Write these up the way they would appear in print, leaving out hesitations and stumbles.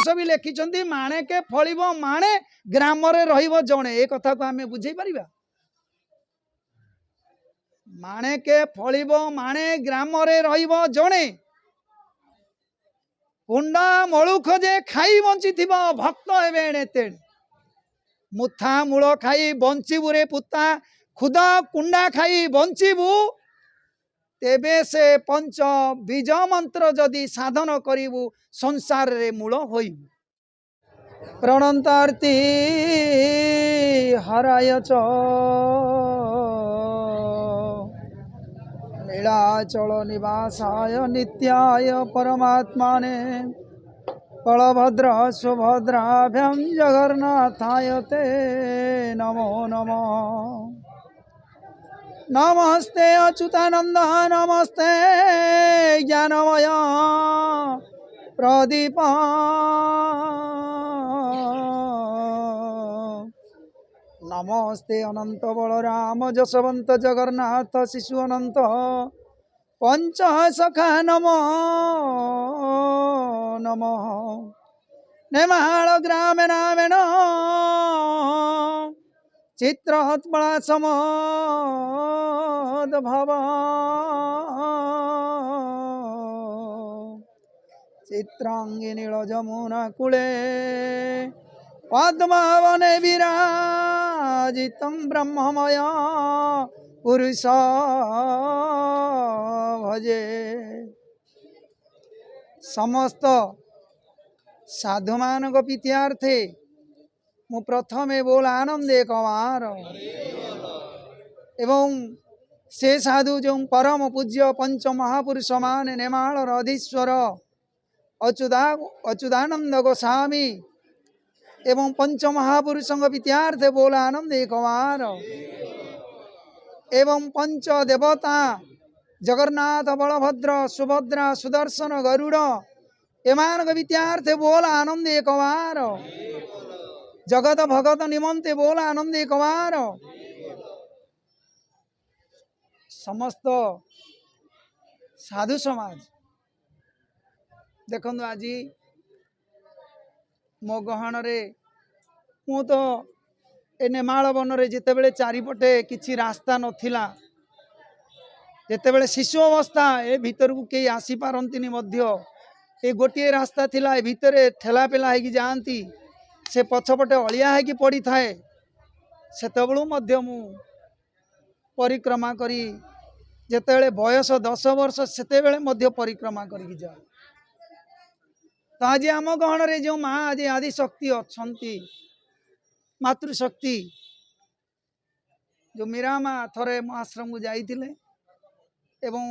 व्यास भी लिखिं माणेके फलिब माणे ग्राम रे रहिब जणे ए कथा को आमे बुझेई परिबा माणेके फलिब माणे ग्राम रे रहिब जणे कुंडा मलुख जे खाई बंची थिबा भक्त हेबे एणे तेणे मुथा मूल खाई बंचीबु रे पुता खुदा कुंडा खाई बंचीबु तेबे से पंच बीज मंत्र जदि साधन करिबु संसार रे मूल होइबु प्रणंतार्ति हराय च लीलाचल निवासाय नित्याय परमात्माने बलभद्र सुभद्राभ्यां जगन्नाथाय ते नमो नमः नमस्ते अच्युतानंद नमस्ते ज्ञानमय प्रदीप नमस्ते अनंत बलराम जसवंत जगन्नाथ शिशु अनंत पंच सखा नमो नमः नेमाळ ग्राम नामेन चित्रहत्पला समोद भव चित्रांगी नील जमुना कूले पद्मावने विराजितं ब्रह्ममय पुरुष भजे समस्त साधु मानक प्रीत्यार्थे मु प्रथमे बोल आनंदे कमार एवं से साधु जो परम पूज्य पंच महापुरुष मान नेमाल अधीश्वर अच्युतानंद गोस्वामी एवं पंच महापुरुषों प्रीत्यार्थे बोल आनंदे कमार एवं पंच देवता जगन्नाथ बलभद्र सुभद्रा सुदर्शन गरुड़ एमान प्रीत्यार्थे बोल आनंदे कमार जगत भगत निमंते बोल आनंदे कमार समस्त साधु समाज देखो आज मो गहन रे मु तो ए नेमाल वन रे जिते बेले चारिपटे किछि रास्ता नथिला जिते बेले शिशु अवस्था ए भीतर को कई आसी पारंतिनी मध्य ए गोटे रास्ता थिला ए भीतर ठेला पेला है कि जाती से पछपटे अलिया है कि पड़ी थाए सेतबेलू मध्य मु परिक्रमा करी जेतेबेले बयस 10 वर्ष सेतेबेले मध्य परिक्रमा करी जा तो आज आम गहन रे जो माँ आज आदि शक्ति अच्छी मातृशक्ति जो मीरा माँ थरे मो आश्रम को जाइतिले एवं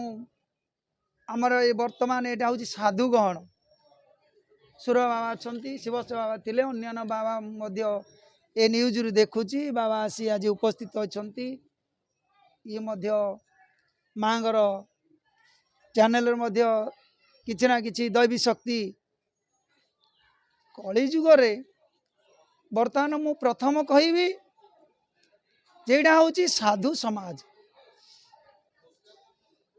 आमर ये वर्तमान यहाँ हूँ साधु गहन सुर बाबा अच्छा शिवस बाबा थिले अन्य बाबा मध्य ए न्यूज रु देखुची बाबा आसी आज उपस्थित अच्छा ये मध्य माँगर चैनल मध्य किछि ना किछि दैवी शक्ति कली जुगरे वर्तमान मु प्रथम कहबी जेटा हूँ साधु समाज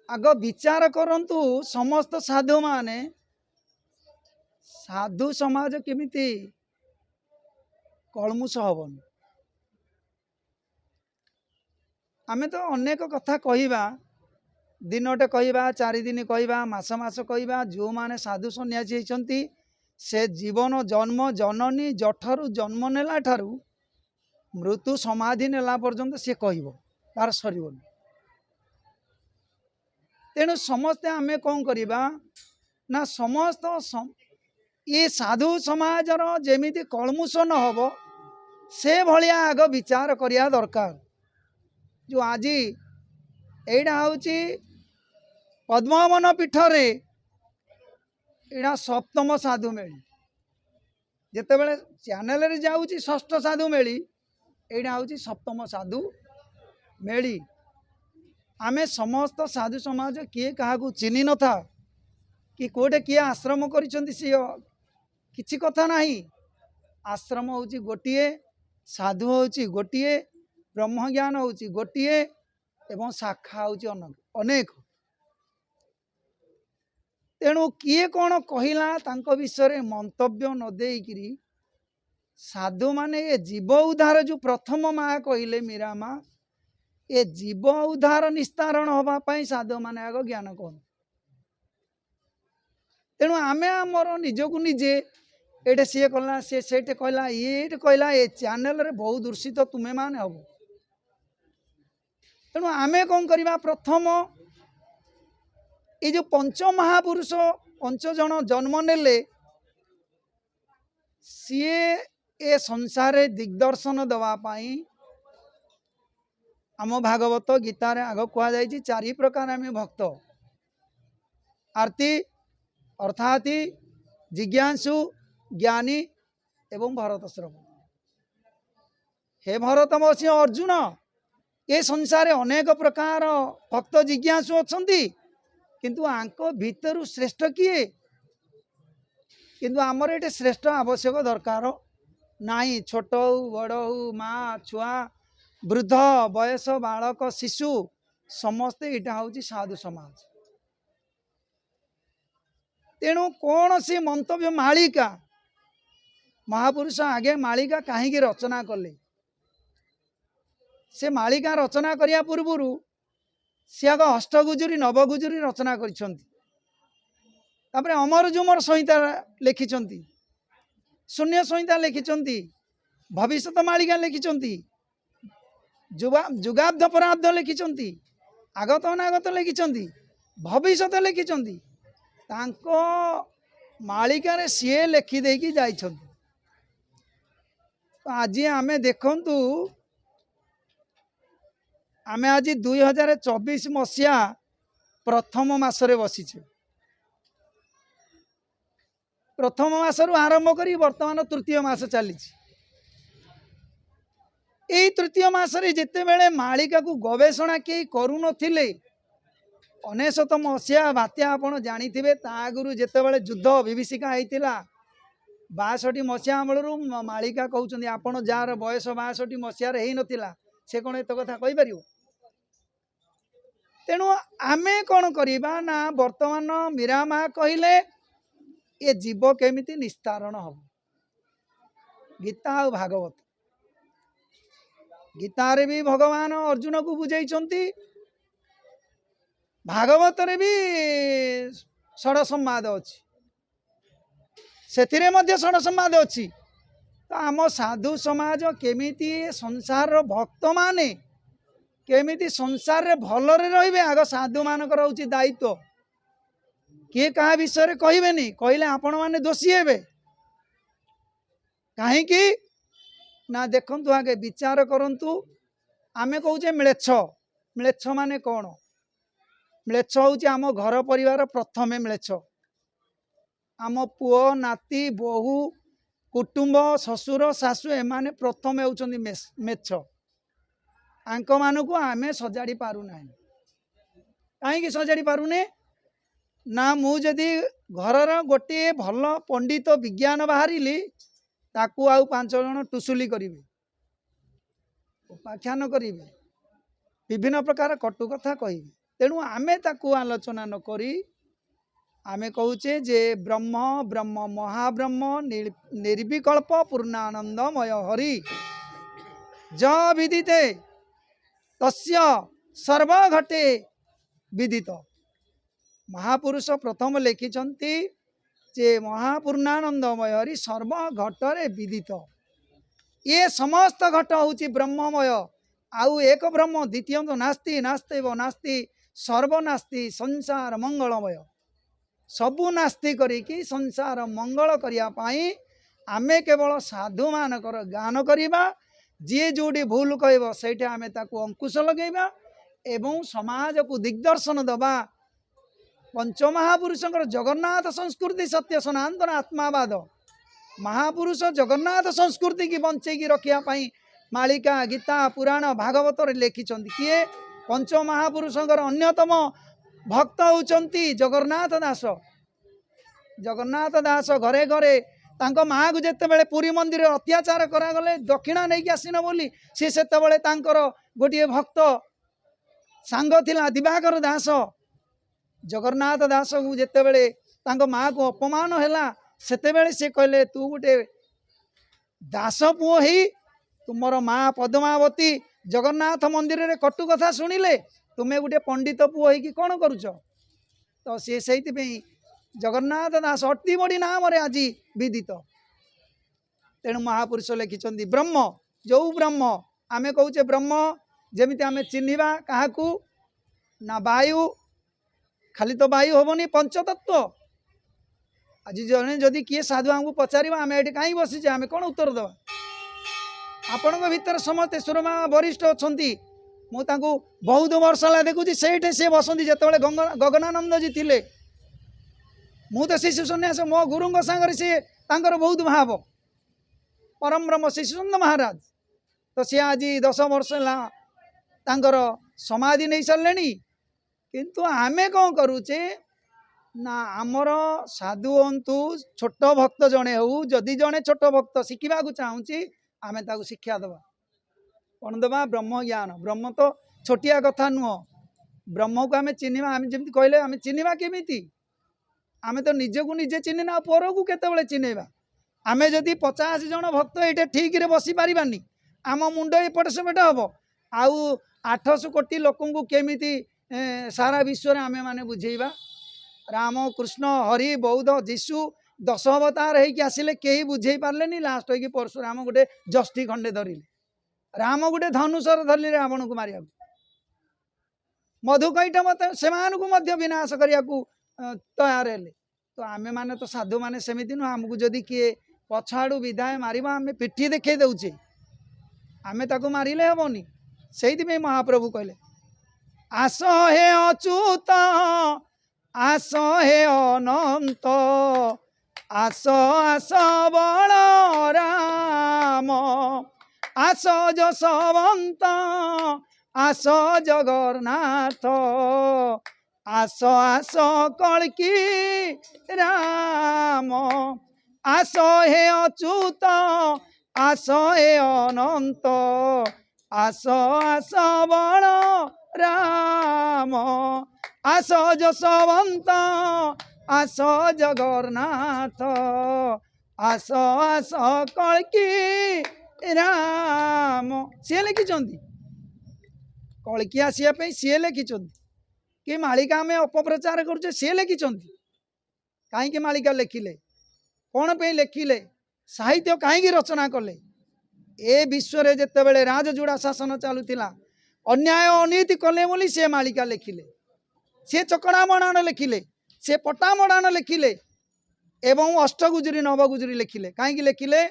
आग विचार करंतु समस्त साधु माने साधु समाज केमिति कलमुष हबन आमे तो अनेक कथा कहिबा दिनटे कहिबा 4 दिन कहिबा मास मास कहिबा जो माने साधु सन्यासी होइछंती से जीवन जन्म जननी जठरू जन्म नेला ठारू मृत्यु समाधि नेला पर्यंत से कहब तार सरबन तेणु समस्ते आमे कौन करिबा ना समस्त ये साधु समाजर जेमिति कलमुष न हबो से भलिया आग विचार करिया दरकार जो आज एटा हूँ पद्मवन पीठरे एटा सप्तम साधु मेली जिते बड़े चैनल रे जाऊँगी षष्ठ साधु मेली एटा हूँ सप्तम साधु मेली आमे समस्त साधु समाज किए क्या चिन्ह न था कि कोटे किए आश्रम करिसेंती सी किछि कथा नहीं आश्रम हूँ गोटे साधु हूँ गोटे ब्रह्मज्ञान हूँ गोटे एवं शाखा हूँ अनेक तेणु किए कौन कहला तांको विषय मंतव्य न देकिरी साधु माने ये जीव उद्धार जो प्रथम माँ कहले मीरा माँ ये जीव उद्धार निस्तारण होगापाई साधु माने आग ज्ञान कौन तेणु आमे आमर निजक निजे ये सी कहला सी से कहला ये कहला ये चैनल रे बहुत दूषित तुम्हें मान हम तेणु आमे कौन करवा प्रथम ये जो पंच महापुरुष 5 जन जन्म नेले सीए ए संसार दिग्दर्शन दवापाई आम भागवत गीतार आग कह 4 प्रकार आम भक्त आरती अर्थाती जिज्ञासु ज्ञानी एवं भरत श्रवण हे भरत बसी अर्जुन ये संसार अनेक प्रकार भक्त जिज्ञासु अच्छा किंतु आंको भीतर श्रेष्ठ किए किंतु आमर ये श्रेष्ठ आवश्यक दरकार नाई छोट हो बड़ हो माँ छुआ वृद्ध बयस बालक शिशु समस्ते यहाँ हूँ साधु समाज तेणु कौन सी मंतव्य मालिका महापुरुष आगे मालिका कहीं रचना कले से मालिका रचना करिया पूर्व सी आग अष्टगुजुरी नवगुजुरी रचना करिसंती तापरे अमर जुमर संहिता लिखिचंती शून्य संहिता लिखिचंती भविष्यत मालिका लिखिचंती जुगाब्ध पराब्ध लिखिचंती आगत अनागत लिखिचंती भविष्यत लिखिचंती तांको मालिका रे सीए लिखि देकी जाइछंती तो आज आमे देखंतु आमे आज 2024 मसीहा प्रथम मासरे बसीचे प्रथम मासरु आरंभ करी वर्तमान तृतीय मास चली यही तृतीय मासरे जिते बेले मालिका को गवेषणा कई करू नथिले 19 मसीहा बात्या आपण जानिथिबे ता आगुरु जेतेबेले युद्ध विभीषिका होइतिला 62 मसीहा अमलरू मालिका कहउछन्ती आपण जार बयस 62 मसीहा रे हेइ नथिला से कोन एत कथा कहि परियो तेणु आमे कौन करिबा ना वर्तमान मीरा माँ कहले ये जीव केमिति निस्तारण हम गीता और भागवत गीतारे भी भगवान अर्जुन को बुझाइछन्ति भागवत रे भी षड संवाद अच्छी से मध्य षड संवाद अच्छी तो आम साधु समाज केमिति संसार भक्त माने केमिति संसार रे भलरे रहिबे आग साधु मानकर होची दायित्व किए कहा विषय कहबेनी कहले आपण माने दोषी हेबे कहीं कि ना देखंतु आगे विचार करंतु आमे कहूचे म्लेच्छ म्लेच्छ माने कौन म्लेच्छ होची आम घर परिवार प्रथमे म्लेच्छ आम पुओ नाती बहु कुटुंब ससुर सासु एमाने प्रथमे होउचंदी मेच्छ आंक मानकु आमे सजाड़ी पारु नाही कहीं सजाड़ी पारुने ना मु जदि घरर गोटे भल पंडित विज्ञान बाहरिली ताकू आउ 5 जन टुसुली करिवे उपाख्यान करिवे विभिन्न प्रकार कटु कथा कहिवे तेणु आमे ताकू आलोचना न करी आमे कहूचे जे ब्रह्म ब्रह्म महाब्रह्म निर्विकल्प पूर्णानंदमय हरि ज विदिते तस्य सर्व घटे विदित महापुरुष प्रथम लिखिछन्ति जे महापूर्णानंदमय हरि सर्व घटरे विदित ये समस्त घट होची ब्रह्ममय आउ एक ब्रह्म द्वितीय तो नास्ति नास्तेव नास्ति सर्वनास्ति संसार मंगलमय सबु नास्ति करिकी संसार मंगल करिया पाई आमे केवल साधु मानकर गान करिबा जे जोडी भूल कहब सेठे आमे ताकू अंकुश लगेबा एवं समाज को दिग्दर्शन दबा पंचमहापुरुषंकर जगन्नाथ संस्कृति सत्य सनातन आत्मावाद महापुरुष जगन्नाथ संस्कृति की बंचे की रखिया पाई मालिका गीता पुराण भागवत रे लिखिछन्ति किए पंचमहापुरुषंकर अन्यतम भक्त होउचन्ति जगन्नाथ दास जगन्नाथ दास घरे घरे तांको माँ को जेते बेले पुरी मंदिर अत्याचार करागले दक्षिणा नहीं आसीन बोली सी सेते बेले तांकर गोटे भक्त सांग थिला दिवाकर दास जगन्नाथ दास को जेते बेले तांको माँ को अपमान हैला सेतेबेले से कहले तू गोटे दास पुओ ही तुमर माँ पद्मावती जगन्नाथ मंदिर रे कटु कथा शुणिले तुम्हें गोटे पंडित पुओ ही कौन करुच तो सी से जगन्नाथ दास अति बड़ी नाम रे आज विदित। तेणु महापुरुष लिखिं ब्रह्म जो ब्रह्म आमे कहूचे ब्रह्म जमीती आमे चिन्हिबा काहाकू ना वायु खाली तो वायु होबनी पंचतत्व। आज जने जदि किए साधु आमको पचार आम ये कहीं बसीचे आम कौन उत्तर दवा आपण भीतर समस्ते सुरमा वरिष्ठ अच्छा मुझे बहुत वर्ष है देखुची से बसती जिते गगनानंद जी थे मु तो शिशु सन्यास मो गुरु सागर सी बहुत भाव परम ब्रह्म शिशुचंद महाराज तो सी आज 10 वर्ष है समाधि नहीं सारे किंतु आमे कौन करुचे ना आमर साधु हूँ छोट भक्त जड़े हो जदि जड़े छोट भक्त शिखा चाहूँगी आम ताकू शिक्षा दबा कौन दबा ब्रह्म ज्ञान। ब्रह्म तो छोटिया कथा नुह ब्रह्म को आम चिन्हवा आम जमी कहले आम चिन्हवा केमी आम तो निजक निजे चिन्हना पर को केतबेले चिन्हवा आम जदि 50 जन भक्त ये ठीक रे बसी पारानी आम मुंड एपट सेपट हम आउ 800 कोटी लोक केमी सारा विश्व आमे माने बुझेबा राम कृष्ण हरि बौद्ध जीशु 10 अवतार होइक आसिले कहीं बुझे पार्ले लास्ट होइक परशुराम गोटे जष्टि खंडे धरिले राम गोटे धनुषर धरले रावण को मारिया मधुकैटभ से विनाश करने को तैयार हेले तो आमे माने तो साधु माने सेमिति नु हमको जदि किए पछाड़ू विधाय मारिबा आमे पिठी देखे दउचे आमे ताको मारिले हेबोनी सेइति महाप्रभु कहले आस हे अच्युत आस हे अनंत आस आस बलराम आस जशवंत आस जगन्नाथ आस आस कल्की राम आस हे अच्युत आस हे अनंत आस आस बलराम आस जशवंत आस जगन्नाथ आस आस कल्की राम सी लिखिं कल्की आसवाई सी लिखिं कि मालिका आम अपप्रचार करुचे सी लिखिं कहीं मालिका लिखिले कौन पे लिखिले साहित्य कहीं रचना कले ए विश्व जिते बड़े राजजुड़ा शासन चलुला अन्याय अनीति कले बोली से मालिका लिखिले से चकड़ा मड़ाण लिखिले से पटा मड़ाण लिखिले एवं अष्टगुजुरी नवगुजुरी लिखिले कहीं लिखिले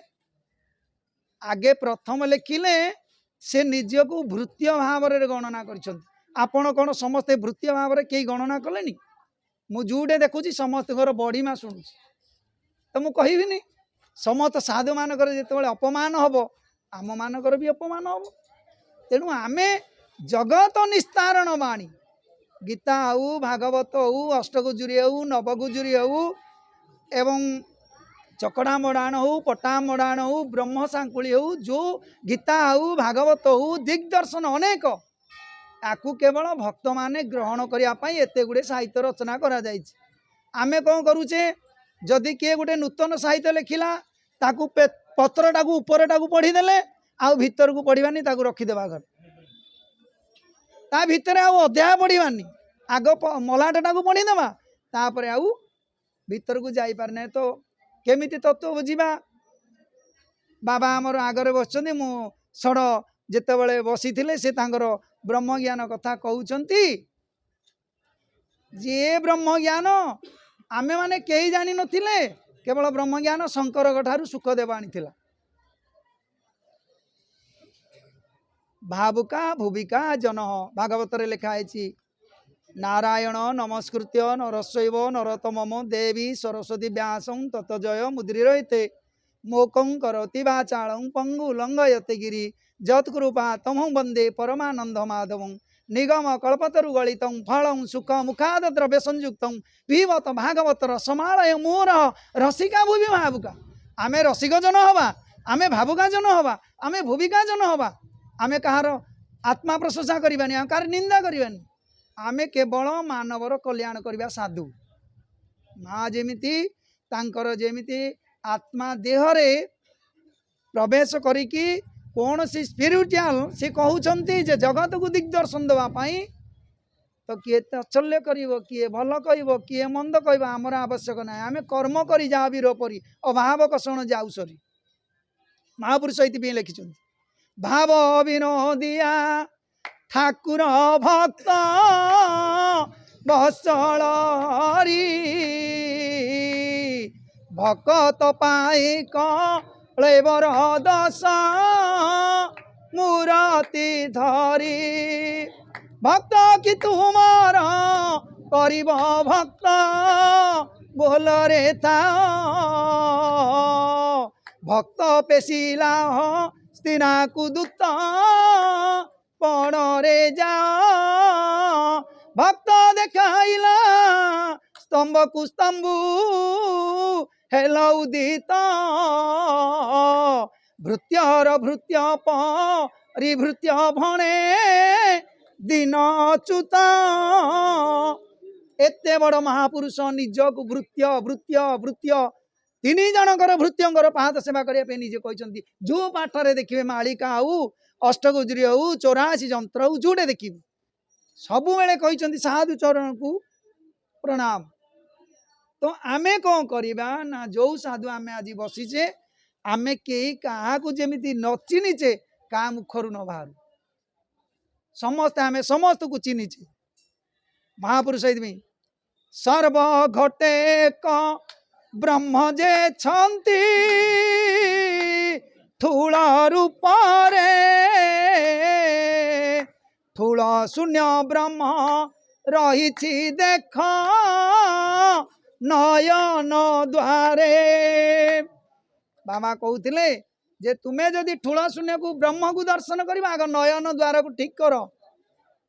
आगे प्रथम लिखिले से निजको भृत्य भाव में गणना कर आपण कौन समस्ते भृत्य भाव में कई गणना कले मुझे देखुची समस्त बढ़ीमा शुणुची तो मुझे कहबिनी समस्त साधु मानक जिते अपमान हम आम मानकर भी अपमान हम तेणु आमे जगत निस्तारण बाणी गीता हो भागवत हो अष्टगुजुरी हो नवगुजुरी हो एवं चकड़ा मड़ाण हो पटा मड़ाण हो ब्रह्म सांकुली हो जो गीता हो भागवत हो दिग्दर्शन अनेक ताकू केवल भक्त माने ग्रहण करने एत गुड़े साहित्य रचना करा जायछि। आमे कौन करुचे जदि किए गोटे नूतन साहित्य लिखिला ताकू पत्रटा को उपरटा को पढ़ीदेले आउ भीतर को पढ़ानी ताकू रखीदेवा घर ता भितर आउ अध्याय पढ़ानी आग मलाटा को पढ़ीदेवा तापर आउ भीतर को जाई पारने तो केमिति तत्व बुझीबा। बाबा आमर आगरे बसचंदी मु सड़ जिते बड़े बसी थे से तांकर ब्रह्म ज्ञान कथा कहउचंती जे ब्रह्म ज्ञान आमे माने कई जानी नथिले केवल ब्रह्म ज्ञान शंकर ठारू सुखदेव आनीथिला। भावुका भुविका जन भागवत लिखाई नारायण नमस्कृत्य नरस्व नरोत्तमं देवी सरस्वती व्यासं ततजय मुद्रिरहिते मोकं करोति वाचालं पंगु लंघयते गिरि जत्कृपा तमं वंदे परमानंद माधवं निगम कल्पतरु गलितं फलं सुख मुखाद द्रव्य संयुक्तं पीबत भागवत रसमालय मोर रसिका भुवि भावुका आमे रसिक जन हवा आमे भावुका जन हवा आमे भुविका जन हवा आमे कहार आत्मा प्रशंसा करबानी कार निंदा करबानी आमे केवल मानवर कल्याण करबा साधु माँ जेमिति तांकर जेमिति आत्मा देहरे प्रवेश करिकी कौन सी स्पिरिचुअल से कहउछंती जे जगत को दिग्दर्शन देवा पाई तो किए तात्सल्य करिवो किए भल कहबो किए मंद कहबो आमर आवश्यक ना आमे कर्म करी जा वीर परी अभाव कषण जाऊ सरी महापुरुष ये लिखिछंती भाव विनोदिया ठाकुर भक्त बसळ भक्त पाई कलेबर दश मूरति धरी भक्त कि तुमार करिब भक्त बोल रे था भक्त पेशिला स्तिना कुदुत पड़े जा भक्त देखाइला स्तंभ कुस्तंभु हेला उदित भृत्यर भृत्य परिभृत्य भणे दिन अच्युत एते बड़ महापुरुष निज को भृत्य भृत्य भृत्य तीन जनकर भृत्यंकर पाद सेवा करने निजे कहते जो पाठरे देखिए मालिका हूँ अष्टगुजरी हूँ 84 जंत्र हूँ जोटे देखिए सबु बेले कहते साधु चरण को प्रणाम तो आमे कौन करवा ना जो साधु आमे आज बसीचे आमे कई क्या जमी न चिन्हीचे क्या मुखर न बाहर समस्त आमे समस्त को चिन्हीचे महापुरुष सर्व घटे क ब्रह्म जे छंती थूल रूप थूल शून्य ब्रह्म रही देख नयन द्वारे बाबा कहते जे तुम्हें जदि ठूल शून्य को ब्रह्म को दर्शन कर आग नयन द्वार को ठीक कर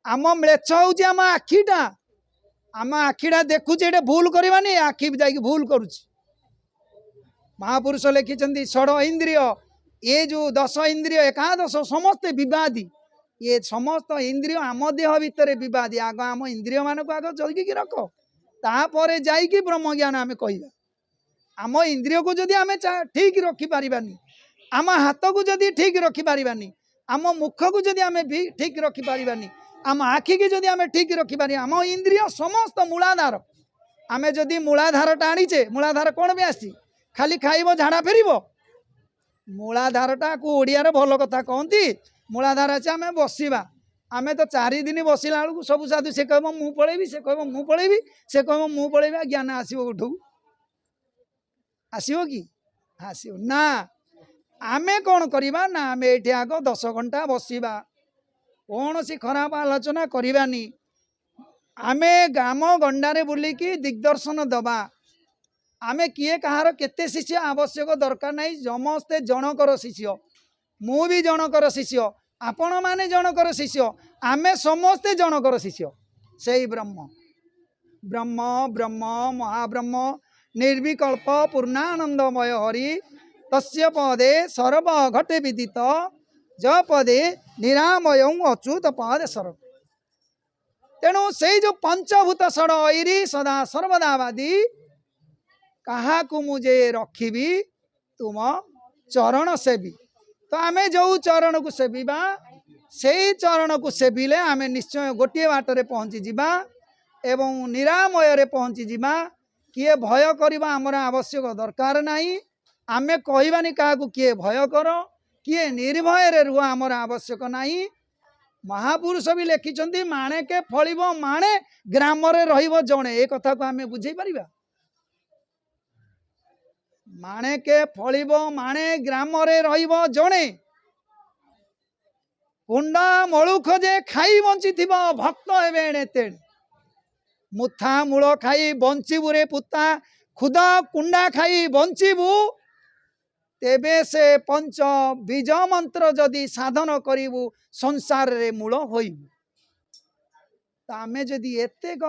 आम म्लेच्छ हूँ आम आखिटा आम आखिटा देखुचे भूल करवानी आखि जाकि भूल करुच्ची महापुरुष लिखिं षड इंद्रिय ये जो 10 इंद्रिय एकादश समस्ते विवादी ये समस्त इंद्रिय आम देह भितर विवादी आग आम इंद्रिय मान को आग जगिकी रख तापर जाइकी ब्रह्म ज्ञान आम कह आम इंद्रिय को जदि आम ठीक रखिपारानी आम हाथ को जदि ठीक रखिपारानी आम मुख को जदि आम ठीक रखिपारानी आम आखि की जदि आम ठीक रखिपार आम इंद्रिय समस्त मूलाधार आम जदि मूलाधार टाणीचे मूलाधार कौन भी आसी खाली खाइब झाड़ा फेर मूलाधारटा को ओडिया भल कथा कहती मूलाधार अच्छे आम बसवा आम तो 4 दिन बसला बेलू सब साधु से कह मु पलैबी से कह मु पलैबी से कह मु पलैबी ज्ञान आसो उठू आसो कि आसो ना आम कौन करवा ना आम ये आग 10 घंटा बसवा कौन सी खराब आलोचना करवानी आमे गाम गंडारे बुलिकी दिग्दर्शन दबा आमे किए कहार केते शिष्य आवश्यक दरकार नहीं समस्ते जनकर शिष्य मु भी जनकर शिष्य आपण माने जनकर शिष्य आमे समस्ते जनकर शिष्य से ब्रह्म ब्रह्म ब्रह्म महाब्रह्म निर्विकल्प पूर्णानंदमय हरि तस्य पदे सर्व घटे विदित ज पदे निरामय अच्युत पदे सर्व तेणु से जो पंचभूत षड ऐरी सदा सर्वदावादी कहा को मुझे रखी तुम चरण सेवी तो आम जो चरण को सेविबा से चरण को सेविले आम निश्चय गोटे बाटर पहुँची जा एवं निरामय रे पहुँची जा किए भय करवा आमर आवश्यक दरकार नहीं आमे कहबानी क्या किए भय कर किए निर्भय रे रुह आमर आवश्यक नहीं महापुरुष भी लिखिं माणे के फल माणे ग्राम जड़े ए कथा को आम बुझे पारिबा माणे के फल माणे ग्राम जड़े कुंडा मलुख जे खाई बंची भक्त हेबे तेणे मुथा मूल खाई बंचीबू रे पुता खुदा कुंडा खाई बंचीबू तेबे से पंच बीज मंत्र जदि साधन करिबू संसार रे मूल होइबू तो आमे जदि एतेक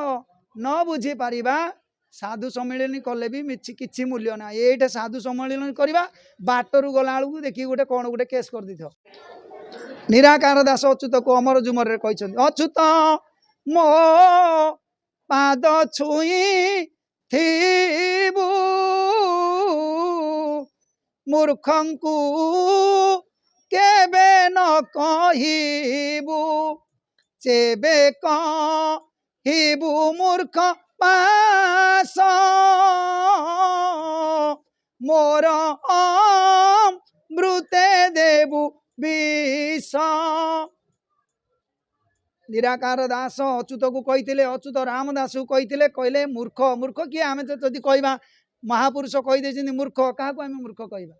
न बुझी पारिबा साधु सम्मिलन कले भी किसी मूल्य ना ये साधु सम्मिलन करवा बाटर गला बेलू देखिए गोटे कौन गोटे केस कर दी निराकार दास अच्युत को अमर जुमर कहते अच्युत मो पाद छुई ଥିବୁ ମୂର୍ଖଙ୍କୁ କେବେ ନ କହିବୁ ଯେବେ କହିବୁ ମୂର୍ଖ ପାସ ମୋର ଅମୃତେ ଦେବୁ ବିଷ। ନିରାକାର ଦାସ ଅଚ୍ୟୁତକୁ କହିଥିଲେ, ଅଚ୍ୟୁତ ରାମଦାସ କହିଥିଲେ, କହିଲେ ମୂର୍ଖ। ମୂର୍ଖ କିଏ? ଆମେ ଯଦି କହିବା ମହାପୁରୁଷ କହିଦେଇଛନ୍ତି ମୂର୍ଖ, କାହାକୁ ଆମେ ମୂର୍ଖ କହିବା?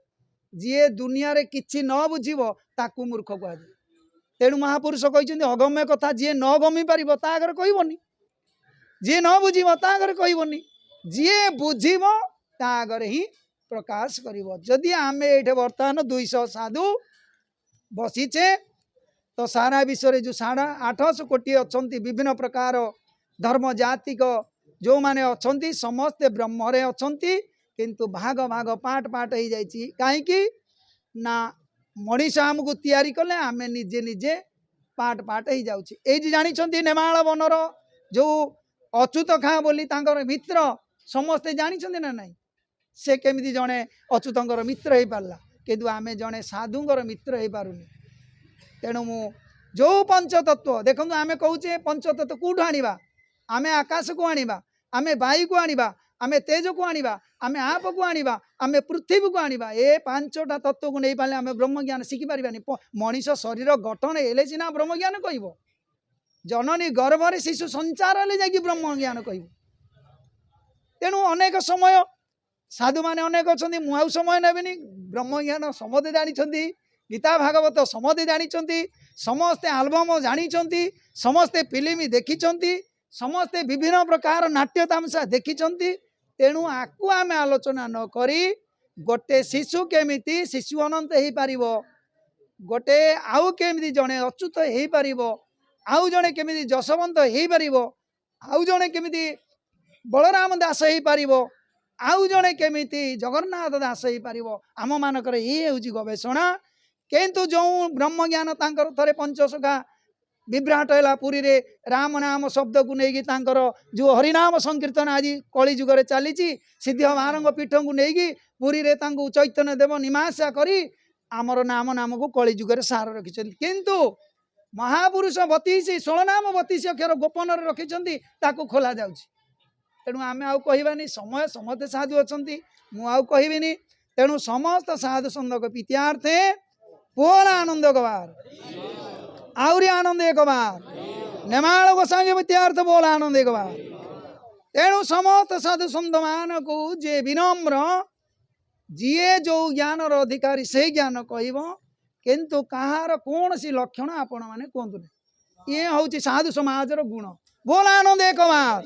ଯିଏ ଦୁନିଆରେ କିଛି ନ ବୁଝିବ ତାକୁ ମୂର୍ଖ କୁହାଯାଏ। ତେଣୁ ମହାପୁରୁଷ କହିଛନ୍ତି ଅଗମ୍ୟ କଥା ଯିଏ ନ ଗମି ପାରିବ ତା ଆଗରେ କହିବନି, ଯିଏ ନ ବୁଝିବ ତା ଆଗରେ କହିବନି, ଯିଏ ବୁଝିବ ତା ଆଗରେ ହିଁ ପ୍ରକାଶ କରିବ। ଯଦି ଆମେ ଏଇଠି ବର୍ତ୍ତମାନ 200 ସାଧୁ ବସିଛେ ତ ସାରା ବିଶ୍ୱରେ ଯେଉଁ 850 କୋଟି ଅଛନ୍ତି ବିଭିନ୍ନ ପ୍ରକାର ଧର୍ମ ଜାତିକ ଯେଉଁମାନେ ଅଛନ୍ତି ସମସ୍ତେ ବ୍ରହ୍ମରେ ଅଛନ୍ତି, କିନ୍ତୁ ଭାଗ ଭାଗ ପାଟ ପାଟ ହେଇଯାଇଛି। କାହିଁକି ନା ମଣିଷ ଆମକୁ ତିଆରି କଲେ ଆମେ ନିଜେ ନିଜେ ପାଟ ପାଟ ହେଇଯାଉଛି। ଏଇଠି ଜାଣିଛନ୍ତି ନେମାଳ ବନର ଯେଉଁ ଅଚ୍ୟୁତ ଖାଁ ବୋଲି ତାଙ୍କର ମିତ୍ର ସମସ୍ତେ ଜାଣିଛନ୍ତି ନା ନାହିଁ? ସେ କେମିତି ଜଣେ ଅଚ୍ୟୁତଙ୍କର ମିତ୍ର ହେଇପାରିଲା, କିନ୍ତୁ ଆମେ ଜଣେ ସାଧୁଙ୍କର ମିତ୍ର ହେଇପାରୁନି। ତେଣୁ ମୁଁ ଯେଉଁ ପଞ୍ଚତତ୍ତ୍ୱ ଦେଖନ୍ତୁ, ଆମେ କହୁଛେ ପଞ୍ଚତତ୍ତ୍ୱ କେଉଁଠୁ ଆଣିବା? ଆମେ ଆକାଶକୁ ଆଣିବା, ଆମେ ବାୟୁକୁ ଆଣିବା, ଆମେ ତେଜକୁ ଆଣିବା, ଆମେ ଆପକୁ ଆଣିବା, ଆମେ ପୃଥିବୀକୁ ଆଣିବା। ଏ 5ଟା ତତ୍ତ୍ୱକୁ ନେଇପାରିଲେ ଆମେ ବ୍ରହ୍ମଜ୍ଞାନ ଶିଖିପାରିବାନି। ମଣିଷ ଶରୀର ଗଠନ ହେଲେ ସିନା ବ୍ରହ୍ମଜ୍ଞାନ କହିବ, ଜନନୀ ଗର୍ଭରେ ଶିଶୁ ସଞ୍ଚାର ହେଲେ ଯାଇକି ବ୍ରହ୍ମଜ୍ଞାନ କହିବ। ତେଣୁ ଅନେକ ସମୟ ସାଧୁମାନେ ଅନେକ ଅଛନ୍ତି, ମୁଁ ଆଉ ସମୟ ନେବିନି। ବ୍ରହ୍ମଜ୍ଞାନ ସମସ୍ତେ ଜାଣିଛନ୍ତି, ଗୀତା ଭାଗବତ ସମସ୍ତେ ଜାଣିଛନ୍ତି, ସମସ୍ତେ ଆଲବମ ଜାଣିଛନ୍ତି, ସମସ୍ତେ ଫିଲ୍ମ ଦେଖିଛନ୍ତି, ସମସ୍ତେ ବିଭିନ୍ନ ପ୍ରକାର ନାଟ୍ୟ ତାମସା ଦେଖିଛନ୍ତି। ତେଣୁ ଆକୁ ଆମେ ଆଲୋଚନା ନ କରି ଗୋଟେ ଶିଶୁ କେମିତି ଶିଶୁ ଅନନ୍ତ ହେଇପାରିବ, ଗୋଟେ ଆଉ କେମିତି ଜଣେ ଅଚ୍ୟୁତ ହେଇପାରିବ, ଆଉ ଜଣେ କେମିତି ଯଶୋବନ୍ତ ହେଇପାରିବ, ଆଉ ଜଣେ କେମିତି ବଳରାମ ଦାସ ହେଇପାରିବ, ଆଉ ଜଣେ କେମିତି ଜଗନ୍ନାଥ ଦାସ ହେଇପାରିବ, ଆମମାନଙ୍କର ଇଏ ହେଉଛି ଗବେଷଣା। କିନ୍ତୁ ଯେଉଁ ବ୍ରହ୍ମଜ୍ଞାନ ତାଙ୍କର ଥରେ ପଞ୍ଚସଖା ବିଭ୍ରାଟ ହେଲା ପୁରୀରେ ରାମ ନାମ ଶବ୍ଦକୁ ନେଇକି, ତାଙ୍କର ଯେଉଁ ହରିନାମ ସଂକୀର୍ତ୍ତନ ଆଜି କଳି ଯୁଗରେ ଚାଲିଛି, ସିଦ୍ଧ ମହାରଙ୍ଗ ପୀଠଙ୍କୁ ନେଇକି ପୁରୀରେ ତାଙ୍କୁ ଚୈତନ୍ୟ ଦେବ ନିମାସା କରି ଆମର ନାମକୁ କଳି ଯୁଗରେ ସାର ରଖିଛନ୍ତି। କିନ୍ତୁ ମହାପୁରୁଷ 16 ନାମ 32 ଅକ୍ଷର ଗୋପନରେ ରଖିଛନ୍ତି, ତାକୁ ଖୋଲା ଯାଉଛି। ତେଣୁ ଆମେ ଆଉ କହିବାନି, ସମୟ ସମସ୍ତେ ସାଧୁ ଅଛନ୍ତି, ମୁଁ ଆଉ କହିବିନି। ତେଣୁ ସମସ୍ତ ସାଧୁ ସନ୍ଧକ ପିତ୍ୟାର୍ଥେ ବୋଲ ଆନନ୍ଦ ଗବାର, ଆହୁରି ଆନନ୍ଦ ଏକବାର, ନେମାଳ ଗୋସାଙ୍ଗ ପିତ୍ୟାର୍ଥ ବୋଲ ଆନନ୍ଦ ଏକବାର। ତେଣୁ ସମସ୍ତ ସାଧୁ ସନ୍ଥ ମାନଙ୍କୁ ଯେ ବିନମ୍ର, ଯିଏ ଯେଉଁ ଜ୍ଞାନର ଅଧିକାରୀ ସେଇ ଜ୍ଞାନ କହିବ, କିନ୍ତୁ କାହାର କୌଣସି ଲକ୍ଷଣ ଆପଣ ମାନେ କୁହନ୍ତୁ ନାହିଁ। ଇଏ ହେଉଛି ସାଧୁ ସମାଜର ଗୁଣ। ବୋଲ ଆନନ୍ଦ ଏକବାର।